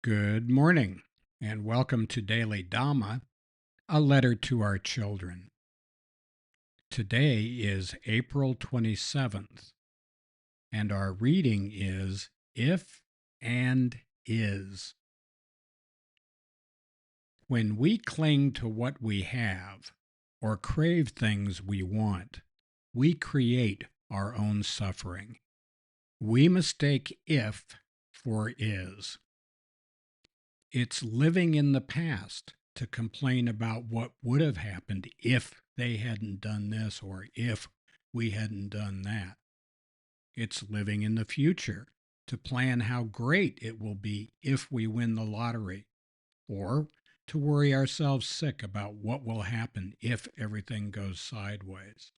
Good morning, and welcome to Daily Dhamma, a letter to our children. Today is April 27th, and our reading is If and Is. When we cling to what we have, or crave things we want, we create our own suffering. We mistake if for is. It's living in the past to complain about what would have happened if they hadn't done this or if we hadn't done that. It's living in the future to plan how great it will be if we win the lottery, or to worry ourselves sick about what will happen if everything goes sideways.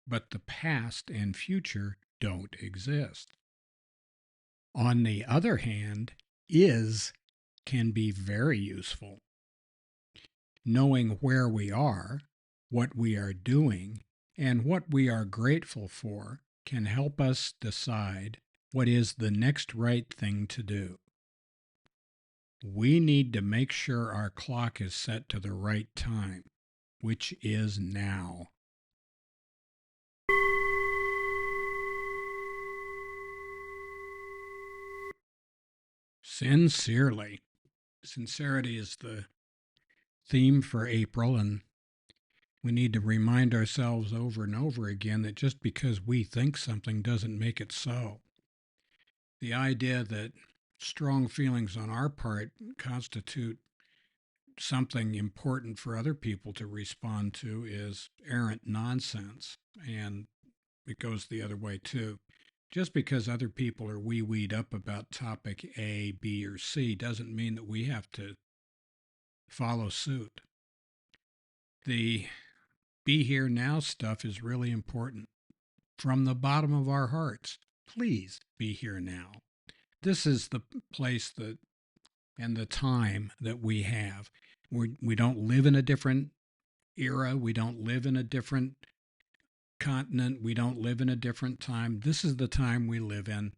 But the past and future don't exist. On the other hand, is can be very useful. Knowing where we are, what we are doing, and what we are grateful for can help us decide what is the next right thing to do. We need to make sure our clock is set to the right time, which is now. Sincerely. Sincerity is the theme for April, and we need to remind ourselves over and over again that just because we think something doesn't make it so. The idea that strong feelings on our part constitute something important for other people to respond to is errant nonsense, and it goes the other way too. Just because other people are wee-weed up about topic A, B, or C doesn't mean that we have to follow suit. The be here now stuff is really important. From the bottom of our hearts, please be here now. This is the place that and the time that we have. We don't live in a different era. We don't live in a different continent. We don't live in a different time. This is the time we live in,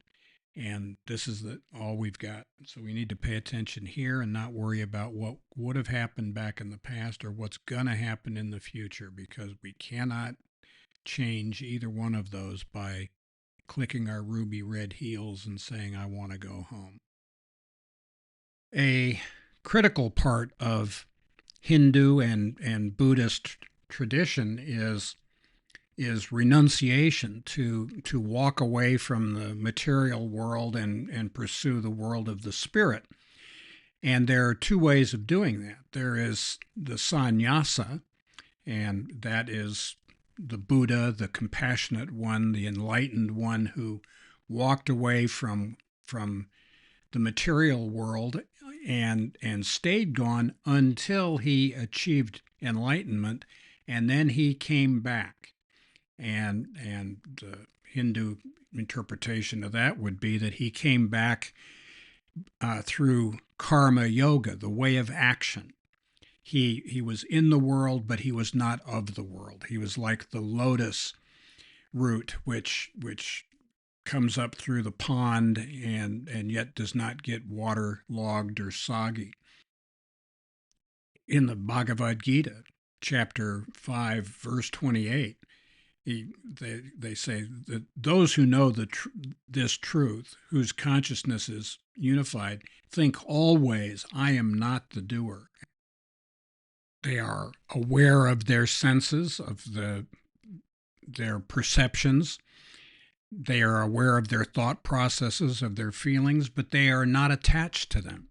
and this is all we've got. So we need to pay attention here and not worry about what would have happened back in the past or what's going to happen in the future, because we cannot change either one of those by clicking our ruby red heels and saying, I want to go home. A critical part of Hindu and Buddhist tradition is renunciation, to walk away from the material world and pursue the world of the spirit. And there are two ways of doing that. There is the sannyasa, and that is the Buddha, the compassionate one, the enlightened one who walked away from the material world and stayed gone until he achieved enlightenment, and then he came back. And the Hindu interpretation of that would be that he came back through karma yoga, the way of action. He was in the world, but he was not of the world. He was like the lotus root, which comes up through the pond and yet does not get waterlogged or soggy. In the Bhagavad Gita, chapter 5, verse 28, they say that those who know this truth, whose consciousness is unified, think always, I am not the doer. They are aware of their senses, of their perceptions. They are aware of their thought processes, of their feelings, but they are not attached to them.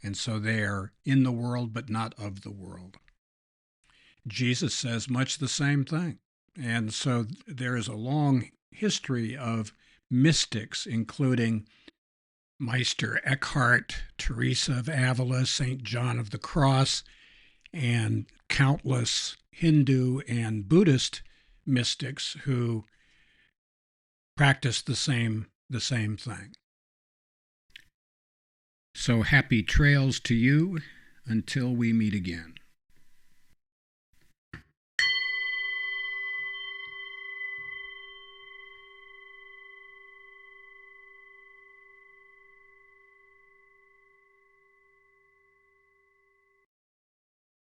And so they are in the world, but not of the world. Jesus says much the same thing. And so there is a long history of mystics, including Meister Eckhart, Teresa of Avila, St. John of the Cross, and countless Hindu and Buddhist mystics who practice the same thing. So happy trails to you until we meet again.